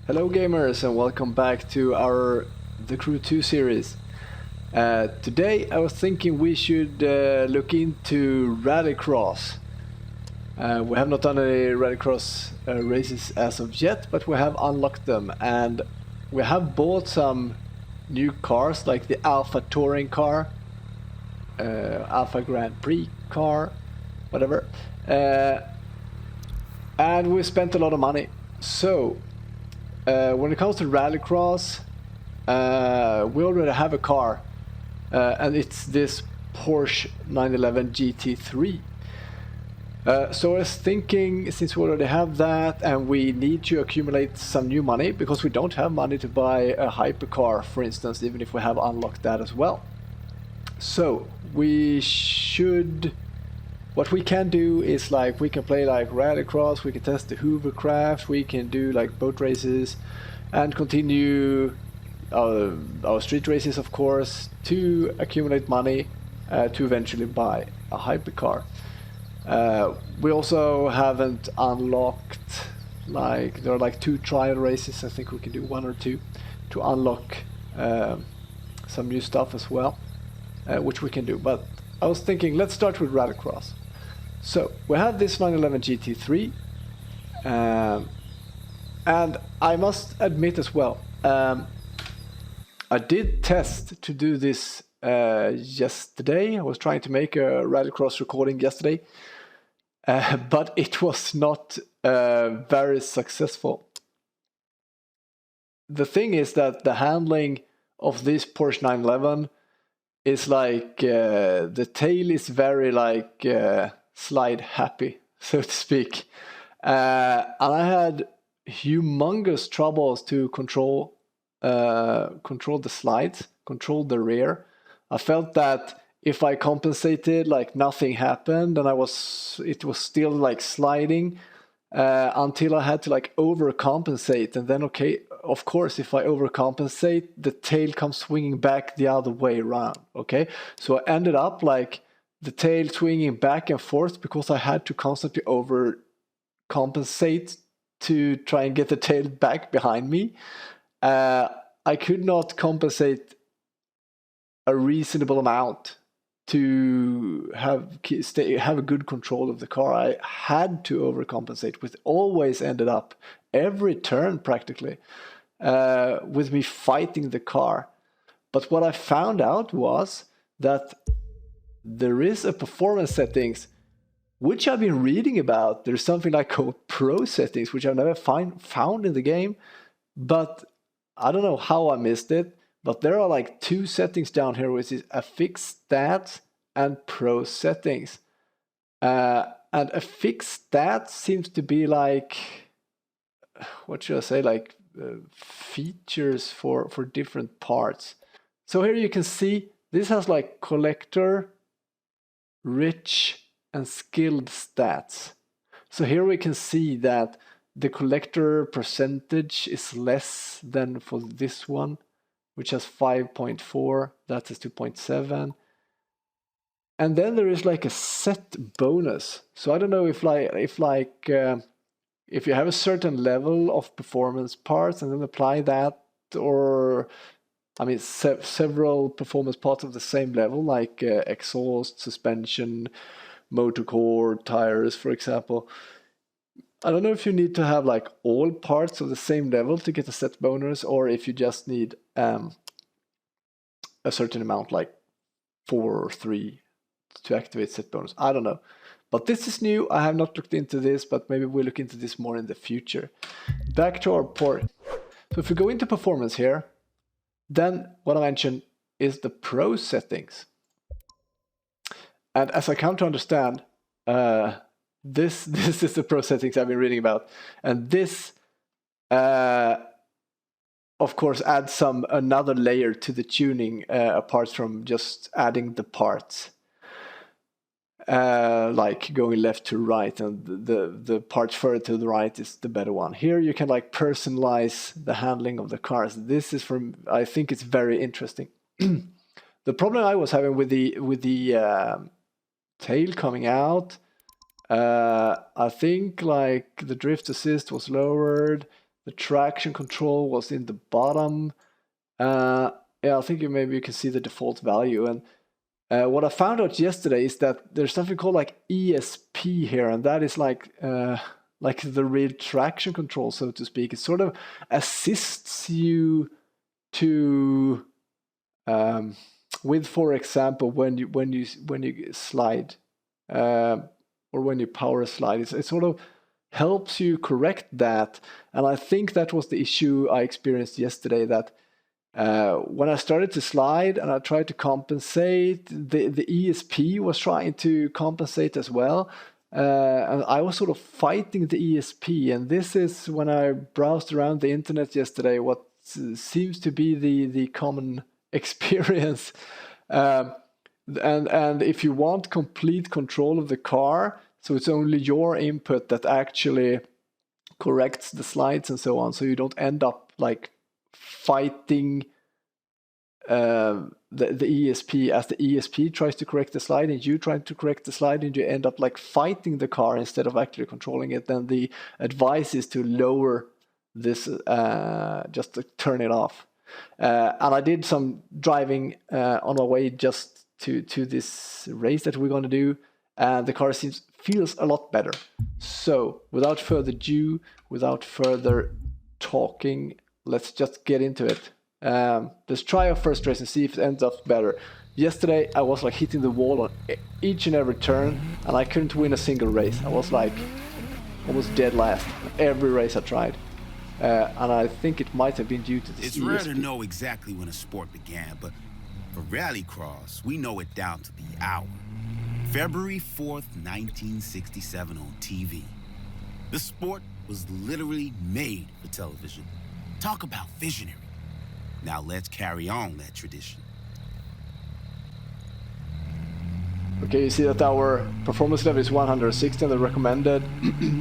Hello gamers and welcome back to our The Crew 2 series. Today I was thinking we should look into rallycross. We have not done any rallycross races as of yet, but we have unlocked them and we have bought some new cars like the Alpha Touring car, Alpha Grand Prix car, whatever. And we spent a lot of money. So when it comes to rallycross, we already have a car, and it's this Porsche 911 GT3. So I was thinking, since we already have that and we need to accumulate some new money, because we don't have money to buy a hypercar, for instance, even if we have unlocked that as well. So we should... What we can do is like we can play like rallycross, we can test the hovercraft, we can do like boat races and continue our street races, of course, to accumulate money to eventually buy a hypercar. We also haven't unlocked, like there are like 2 trial races. I think we can do 1 or 2 to unlock some new stuff as well, which we can do. But I was thinking, let's start with rallycross. So we have this 911 GT3, and I must admit as well, I did test to do this yesterday. I was trying to make a rallycross recording yesterday, but it was not very successful. The thing is that the handling of this Porsche 911 is like, the tail is very like... slide happy, so to speak, and I had humongous troubles to control the slides, control the rear. I felt that if I compensated, like nothing happened, and it was still like sliding until I had to like overcompensate, and then okay, of course, if I overcompensate, the tail comes swinging back the other way around. Okay, so I ended up like the tail swinging back and forth because I had to constantly overcompensate to try and get the tail back behind me. I could not compensate a reasonable amount to have a good control of the car. I had to overcompensate, which always ended up every turn practically with me fighting the car. But what I found out was that there is a performance settings which I've been reading about. There's something like called pro settings, which I've never found in the game, but I don't know how I missed it. But there are like 2 settings down here, which is a fixed stats and pro settings. And a fixed stat seems to be like, what should I say, like features for different parts. So here you can see this has like collector, rich, and skilled stats. So here we can see that the collector percentage is less than for this one, which has 5.4, that is 2.7. And then there is like a set bonus. So I don't know if you have a certain level of performance parts and then apply that, or I mean, several performance parts of the same level, like exhaust, suspension, motor core, tires, for example. I don't know if you need to have like all parts of the same level to get a set bonus, or if you just need a certain amount, like 4 or 3, to activate set bonus. I don't know. But this is new. I have not looked into this, but maybe we'll look into this more in the future. Back to our port. So if we go into performance here, then what I mentioned is the pro settings. And as I come to understand, this is the pro settings I've been reading about. And this, of course, adds another layer to the tuning, apart from just adding the parts. Like going left to right, and the parts further to the right is the better one. Here you can like personalize the handling of the cars. This is I think it's very interesting. The problem I was having with the tail coming out, I think like the drift assist was lowered, The traction control was in the bottom. Yeah, I think maybe you can see the default value. And what I found out yesterday is that there's something called like ESP here, and that is like the real traction control, so to speak. It sort of assists you to with, for example, when you slide or when you power slide, it sort of helps you correct that. And I think that was the issue I experienced yesterday, that when I started to slide and I tried to compensate, the ESP was trying to compensate as well. And I was sort of fighting the ESP. And this is, when I browsed around the internet yesterday, what seems to be the common experience. And if you want complete control of the car, so it's only your input that actually corrects the slides and so on, so you don't end up like fighting the ESP, as the ESP tries to correct the slide and you try to correct the slide, and you end up like fighting the car instead of actually controlling it. Then the advice is to lower this, just to turn it off. And I did some driving on my way just to this race that we're going to do, and the car feels a lot better. So without further ado, without further talking, let's just get into it. Let's try our first race and see if it ends up better. Yesterday I was like hitting the wall on each and every turn, and I couldn't win a single race. I was like almost dead last every race I tried. And I think it might have been due to this. It's rare to know exactly when a sport began, but for Rallycross, we know it down to the hour. February 4th, 1967 on TV. The sport was literally made for television. Talk about visionary. Now let's carry on that tradition. Okay, you see that our performance level is 160 and the recommended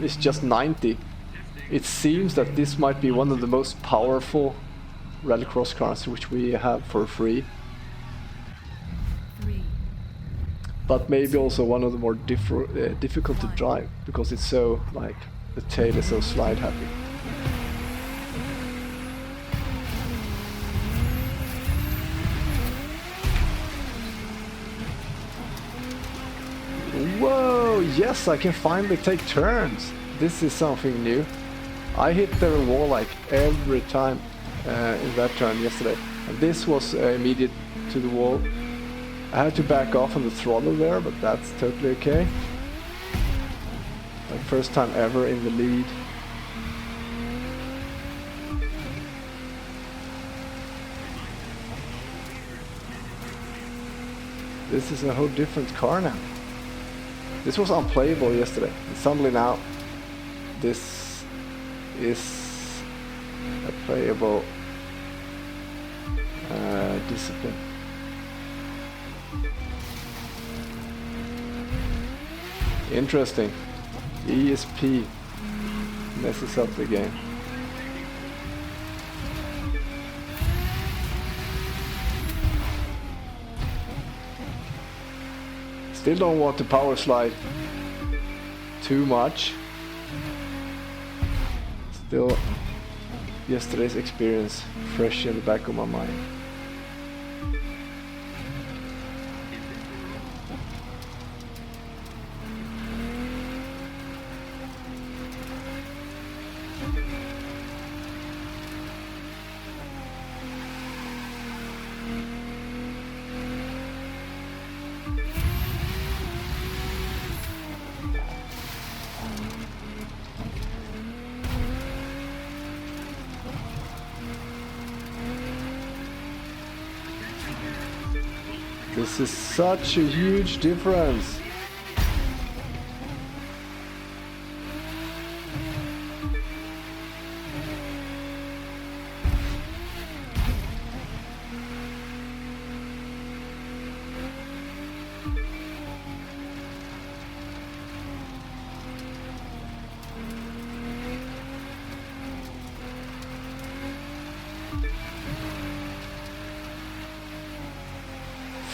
is just 90. It seems that this might be one of the most powerful rallycross cars which we have for free. But maybe also one of the more difficult to drive, because it's so, like, the tail is so slide happy. Whoa, yes, I can finally take turns. This is something new. I hit the wall like every time in that turn yesterday. And this was immediate to the wall. I had to back off on the throttle there, but that's totally okay. My first time ever in the lead. This is a whole different car now. This was unplayable yesterday. And suddenly now, this is a playable discipline. Interesting. ESP messes up the game. Still don't want to power slide too much. Still, yesterday's experience fresh in the back of my mind. This is such a huge difference.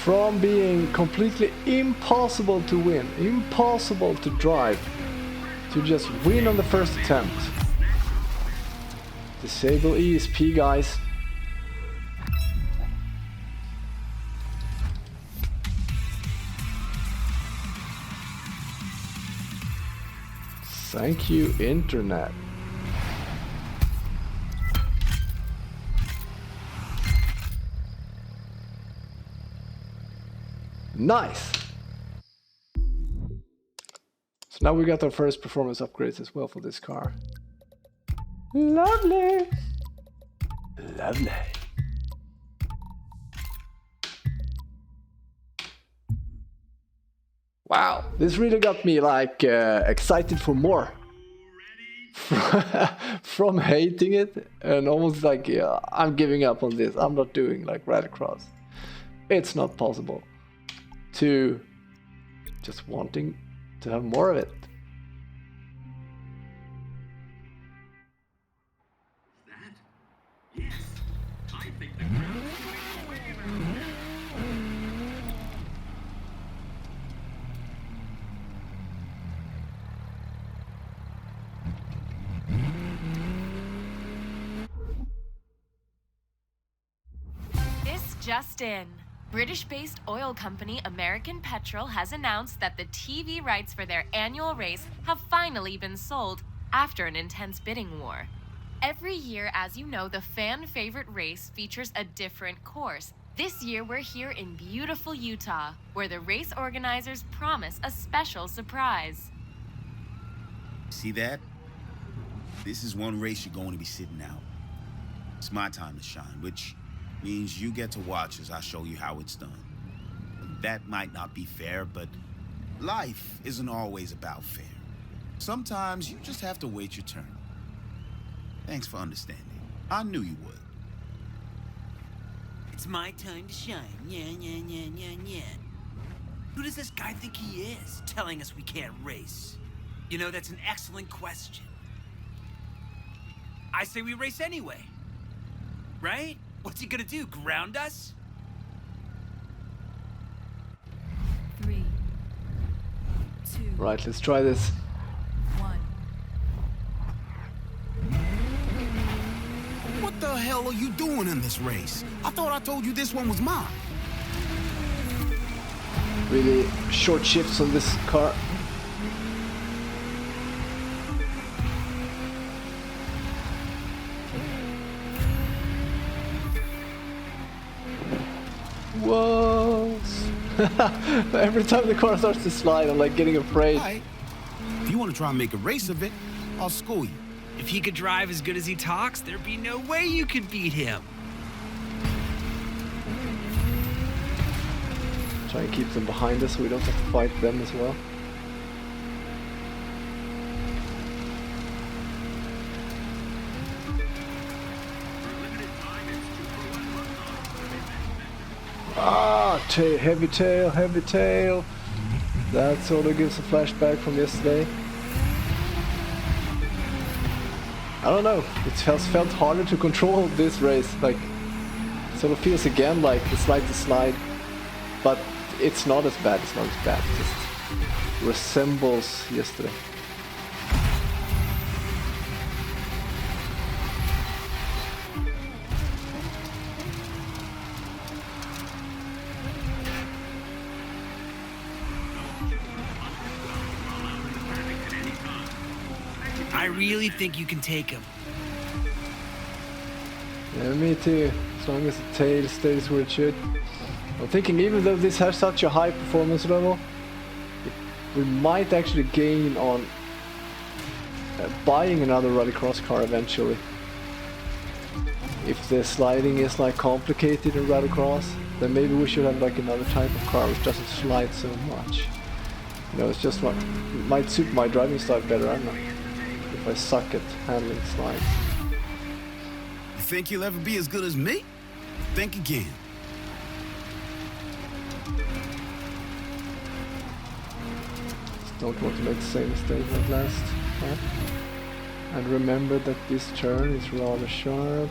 From being completely impossible to win, impossible to drive, to just win on the first attempt. Disable ESP, guys. Thank you, Internet. Nice! So now we got our first performance upgrades as well for this car. Lovely! Lovely. Wow, this really got me like excited for more. From hating it and almost like, yeah, I'm giving up on this. I'm not doing like rallycross. It's not possible. To just wanting to have more of it. Yes, I think the crowd is going way around here. This just in. British-based oil company American Petrol has announced that the TV rights for their annual race have finally been sold after an intense bidding war. Every year, as you know, the fan-favorite race features a different course. This year, we're here in beautiful Utah, where the race organizers promise a special surprise. See that? This is one race you're going to be sitting out. It's my time to shine, which means you get to watch as I show you how it's done. That might not be fair, but life isn't always about fair. Sometimes you just have to wait your turn. Thanks for understanding. I knew you would. It's my time to shine. Yeah. Who does this guy think he is, telling us we can't race? You know, that's an excellent question. I say we race anyway. Right? What's he gonna do, ground us? 3, 2, Right, let's try this. 1. What the hell are you doing in this race? I thought I told you this one was mine. Really short shifts on this car. Whoa! Every time the car starts to slide, I'm like getting afraid. All right. If you want to try and make a race of it, I'll school you. If he could drive as good as he talks, there'd be no way you could beat him. Try and keep them behind us so we don't have to fight them as well. Ah, heavy tail, heavy tail. That sort of gives a flashback from yesterday. I don't know, it felt harder to control this race. Like, it sort of feels again like the slide to slide, but it's not as bad. It's not as bad. It just resembles yesterday. I really think you can take him. Yeah, me too. As long as the tail stays where it should. I'm thinking even though this has such a high performance level, we might actually gain on buying another rallycross car eventually. If the sliding is like complicated in rallycross, then maybe we should have like another type of car which doesn't slide so much. You know, it's just what might suit my driving style better. I don't know. If I suck at handling slides. You think you'll ever be as good as me? Think again. Just don't want to make the same mistake like last time. And remember that this turn is rather sharp.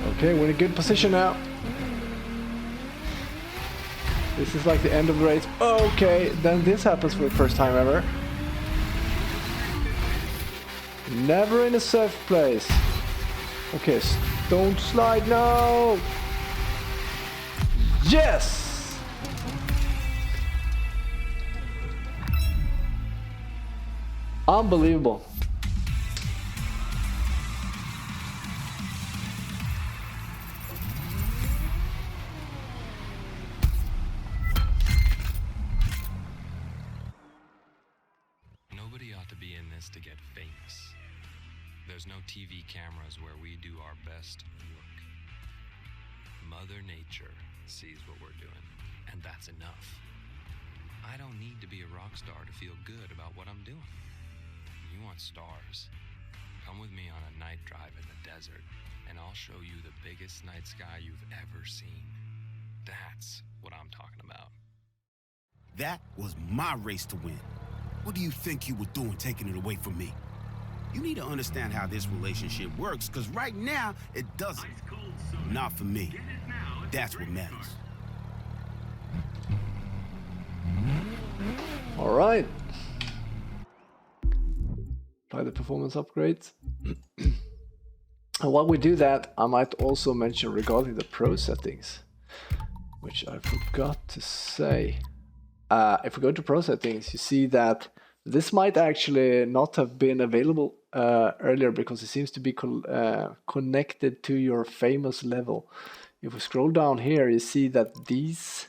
Okay, we're in a good position now. This is like the end of the race. Okay, then this happens for the first time ever. Never in a safe place. Okay, don't slide now. Yes! Unbelievable. Nobody ought to be in this to get famous. There's no TV cameras where we do our best work. Mother Nature sees what we're doing, and that's enough. I don't need to be a rock star to feel good about what I'm doing. You want stars? Come with me on a night drive in the desert, and I'll show you the biggest night sky you've ever seen. That's what I'm talking about. That was my race to win. What do you think you were doing taking it away from me? You need to understand how this relationship works, because right now, it doesn't. Ice cold soda. Not for me. Get it now at the That's what drink matters. cart. All right. Apply the performance upgrades. And while we do that, I might also mention regarding the pro settings, which I forgot to say. If we go to pro settings, you see that this might actually not have been available earlier because it seems to be connected to your famous level. If we scroll down here, you see that these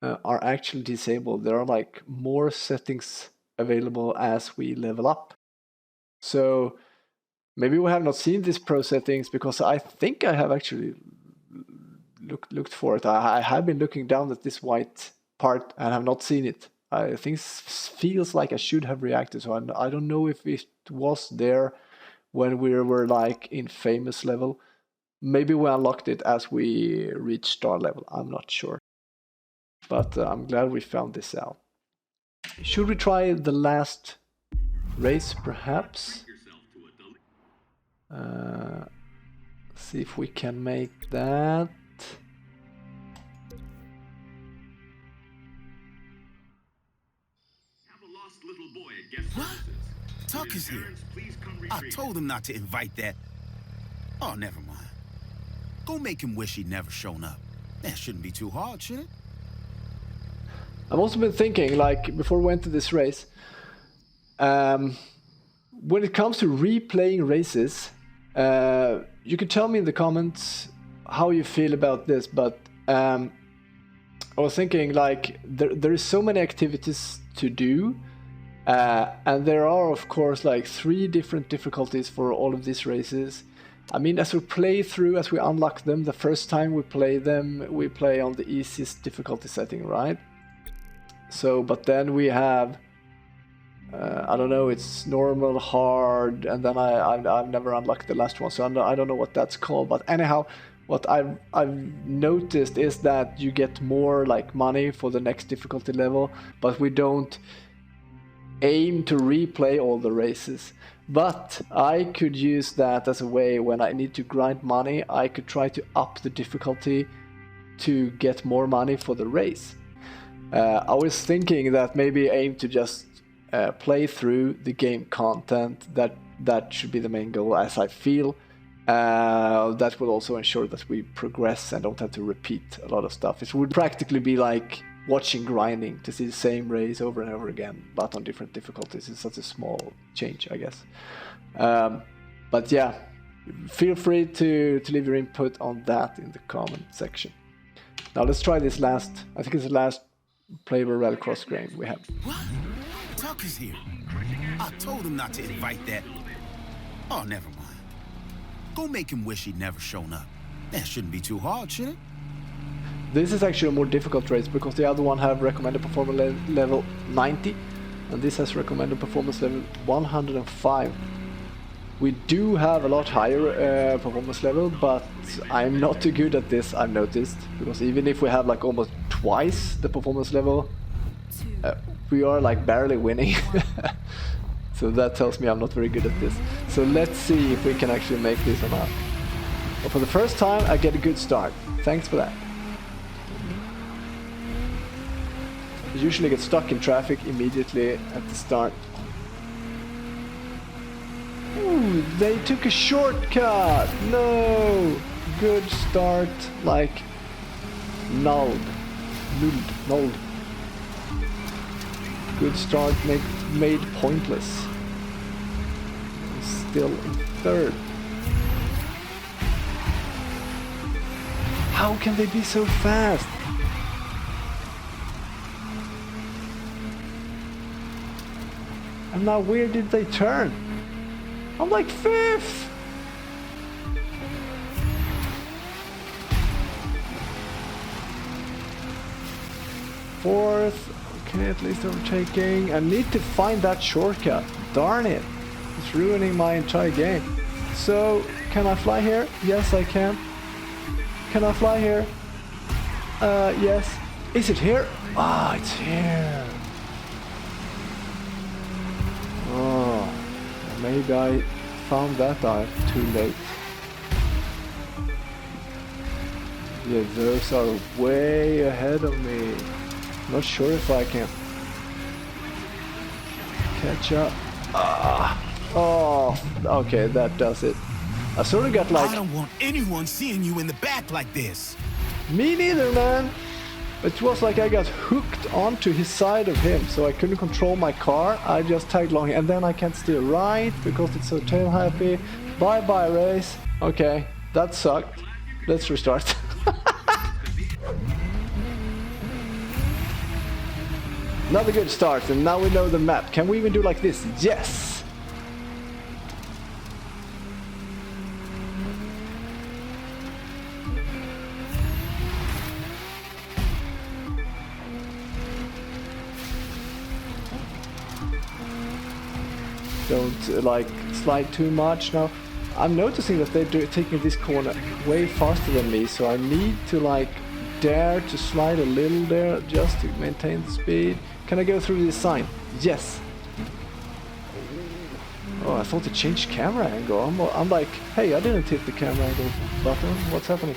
are actually disabled. There are like more settings available as we level up. So maybe we have not seen these pro settings because I think I have actually looked for it. I have been looking down at this white part and have not seen it. I think feels like I should have reacted, so I don't know if it was there when we were like in famous level. Maybe we unlocked it as we reached star level, I'm not sure. But I'm glad we found this out. Should we try the last race perhaps? See if we can make that. What? Tucker's here. I told him not to invite that. Oh, never mind. Go make him wish he'd never shown up. That shouldn't be too hard, should it? I've also been thinking, like, before we went to this race, when it comes to replaying races, you can tell me in the comments how you feel about this, but I was thinking, like, there is so many activities to do, and there are, of course, like 3 different difficulties for all of these races. I mean, as we play through, as we unlock them, the first time we play them, we play on the easiest difficulty setting, right? So, but then we have, I don't know, it's normal, hard, and then I've never unlocked the last one, so I don't know what that's called. But anyhow, what I've noticed is that you get more like money for the next difficulty level, but we don't aim to replay all the races. But I could use that as a way when I need to grind money. I could try to up the difficulty to get more money for the race. I was thinking that maybe aim to just play through the game content. That should be the main goal, as I feel. That will also ensure that we progress and don't have to repeat a lot of stuff. It would practically be like watching grinding to see the same race over and over again, but on different difficulties. It's such a small change, I guess. But yeah, feel free to leave your input on that in the comment section. Now let's try this last, I think it's the last playable rallycross game we have. What? Tucker's here. I told him not to invite that. Oh, never mind. Go make him wish he'd never shown up. That shouldn't be too hard, should it? This is actually a more difficult race because the other one have recommended performance level 90 and this has recommended performance level 105. We do have a lot higher performance level, but I'm not too good at this, I've noticed, because even if we have like almost twice the performance level, we are like barely winning. So that tells me I'm not very good at this. So let's see if we can actually make this or not. But for the first time, I get a good start. Thanks for that. I usually get stuck in traffic immediately at the start. Ooh, they took a shortcut. No. Good start, like nulled. Nulled. Good start made pointless. Still in third. How can they be so fast? And now where did they turn? I'm like fifth! Fourth. Okay, at least overtaking. I need to find that shortcut. Darn it. It's ruining my entire game. So, can I fly here? Yes, I can. Can I fly here? Yes. Is it here? Ah, it's here. Oh, maybe I found that out too late. Yeah, those are way ahead of me. Not sure if I can catch up. Oh, okay, that does it. I sort of got like... I don't want anyone seeing you in the back like this. Me neither, man. It was like I got hooked onto his side of him, so I couldn't control my car. I just tagged along, and then I can't steer right because it's so tail happy. Bye-bye, race. Okay, that sucked. Let's restart. Another good start, and now we know the map. Can we even do like this? Yes! Don't like slide too much now. I'm noticing that they're taking this corner way faster than me, so I need to like dare to slide a little there just to maintain the speed. Can I go through this sign? Yes. Oh, I thought it changed camera angle. I'm like, hey, I didn't hit the camera angle button. What's happening?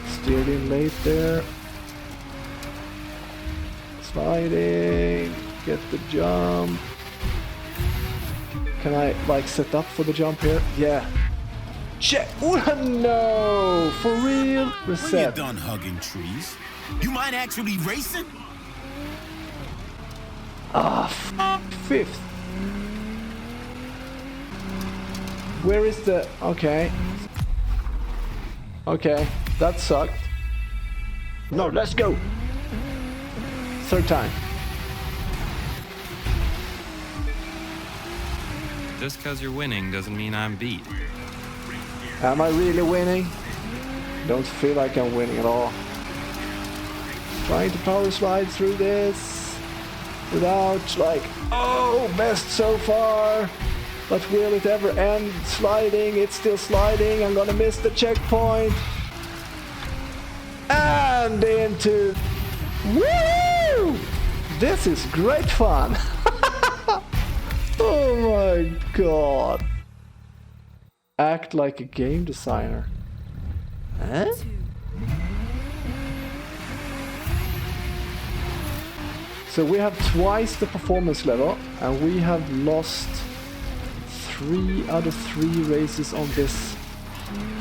Steered in late there. Sliding, get the jump. Can I like set up for the jump here? Yeah. Check. Oh no! For real? When Reset. you're done hugging trees, you might actually racing. Fifth. Where is the... Okay. Okay, that sucked. No, let's go. Third time. Just because you're winning doesn't mean I'm beat. Am I really winning? Don't feel like I'm winning at all. Trying to power slide through this without like, oh, best so far. But will it ever end sliding? It's still sliding. I'm gonna miss the checkpoint. And into... Woo! This is great fun. Oh my god. Act like a game designer. Huh? 2, So we have twice the performance level, and we have lost 3 out of 3 races on this.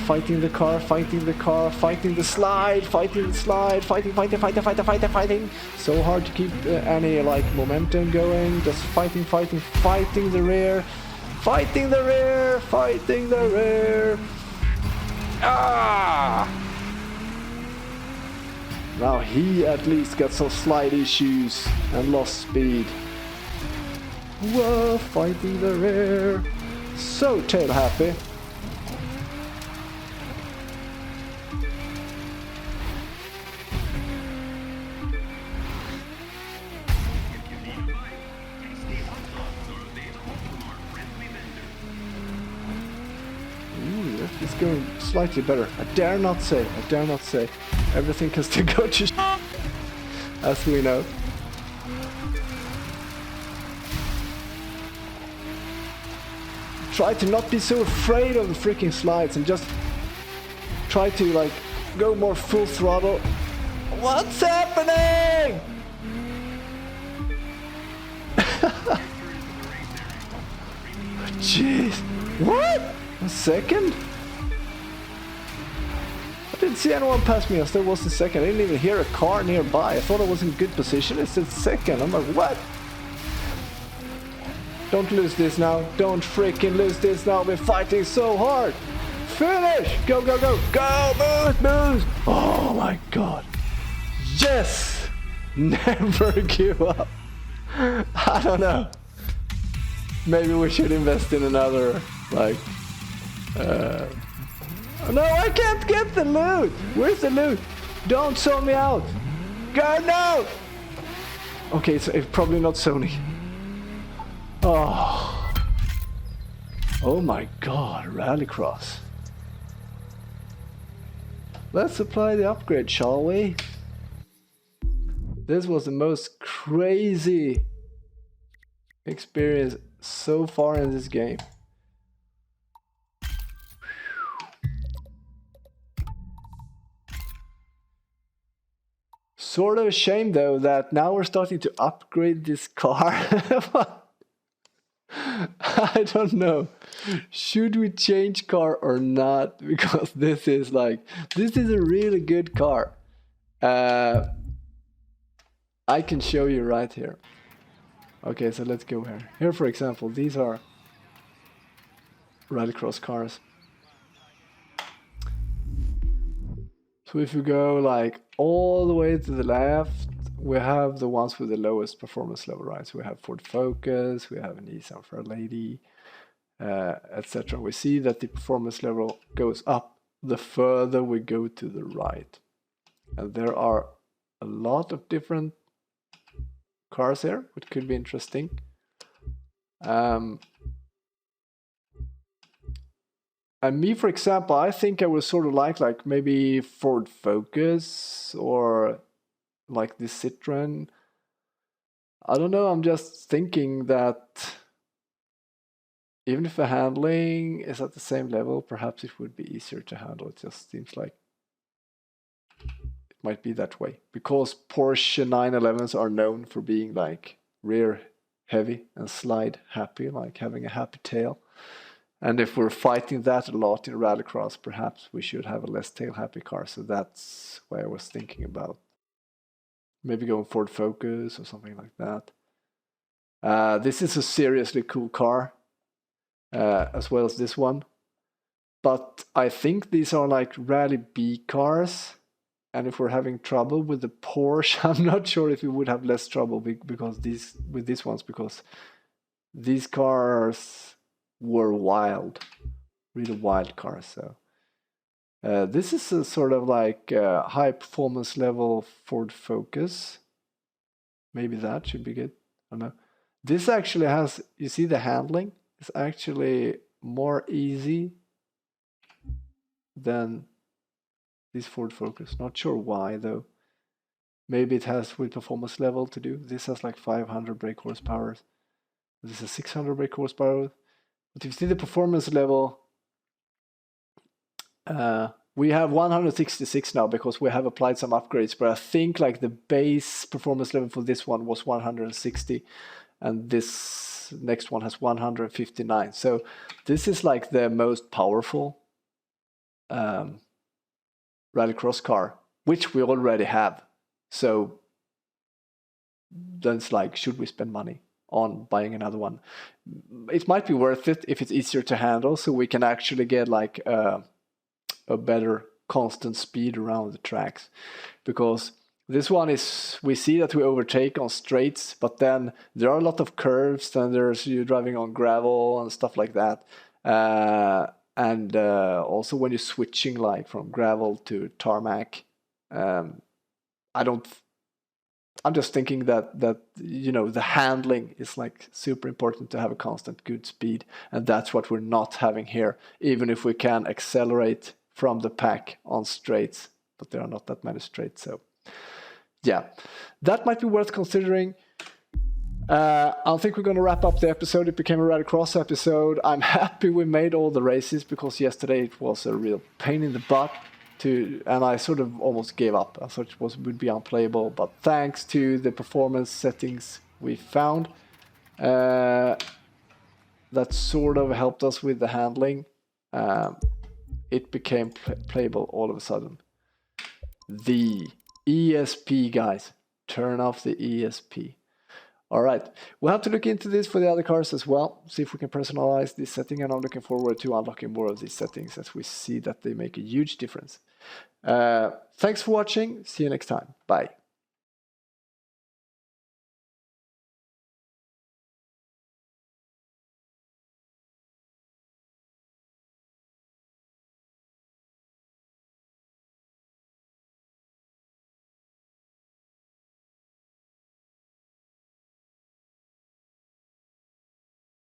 Fighting the car, fighting the car, fighting the slide, fighting the slide, fighting. So hard to keep any like momentum going. Just fighting the rear. Fighting the rear. Ah! Now he at least got some slide issues and lost speed. Whoa, fighting the rear. So tail happy. It's going slightly better. I dare not say. Everything can still go to as we know. Try to not be so afraid of the freaking slides and just try to like go more full throttle. What's happening? Jeez. What? A second? I didn't see anyone pass me. I still was in second. I didn't even hear a car nearby. I thought I was in good position. It said second. I'm like, what? Don't lose this now. Don't freaking lose this now. We're fighting so hard. Finish! Go, go, go. Go, boost, boost. Oh my god. Yes! Never give up. I don't know. Maybe we should invest in another, like... No, I can't get the loot. Where's the loot? Don't sell me out. Go, no! Okay, it's probably not Sony. Oh. Oh my god, Rallycross. Let's apply the upgrade, shall we? This was the most crazy experience so far in this game. Sort of a shame though that now we're starting to upgrade this car. I don't know. Should we change car or not? Because this is a really good car. I can show you right here. Okay, so let's go here. Here, for example, these are Rallycross cars. So if we go like all the way to the left, we have the ones with the lowest performance level, right? So we have Ford Focus, we have a Nissan Fairlady, etc. We see that the performance level goes up the further we go to the right. And there are a lot of different cars here, which could be interesting. And me, for example, I think I would sort of like maybe Ford Focus or like the Citroen. I don't know, I'm just thinking that even if the handling is at the same level, perhaps it would be easier to handle. It just seems like it might be that way. Because Porsche 911s are known for being like rear heavy and slide happy, like having a happy tail. And if we're fighting that a lot in Rallycross, perhaps we should have a less tail-happy car. So that's why I was thinking about maybe going Ford Focus or something like that. This is a seriously cool car, as well as this one. But I think these are like Rally B cars. And if we're having trouble with the Porsche, I'm not sure if we would have less trouble because these cars were wild, really wild cars. So this is a sort of like high performance level Ford Focus. Maybe that should be good. I don't know. This actually has, you see the handling is actually more easy than this Ford Focus. Not sure why though. Maybe it has with performance level to do. This has like 500 brake horsepower. This is 600 brake horsepower. But if you see the performance level, we have 166 now because we have applied some upgrades. But I think like the base performance level for this one was 160, and this next one has 159. So this is like the most powerful Rallycross car, which we already have. So then it's like, should we spend money on buying another one? It might be worth it if it's easier to handle, so we can actually get like a better constant speed around the tracks. Because this one is, we see that we overtake on straights, but then there are a lot of curves, and there's you driving on gravel and stuff like that. And also when you're switching like from gravel to tarmac, I'm just thinking that you know, the handling is like super important to have a constant good speed, and that's what we're not having here, even if we can accelerate from the pack on straights, but there are not that many straights. So yeah, that might be worth considering. I think we're going to wrap up the episode. It became a Rallycross episode. I'm happy we made all the races, because yesterday it was a real pain in the butt. And I sort of almost gave up. I thought it would be unplayable, but thanks to the performance settings we found, that sort of helped us with the handling. It became playable all of a sudden. The ESP, guys. Turn off the ESP. All right, we'll have to look into this for the other cars as well, see if we can personalize this setting, and I'm looking forward to unlocking more of these settings as we see that they make a huge difference. Thanks for watching. See you next time. Bye.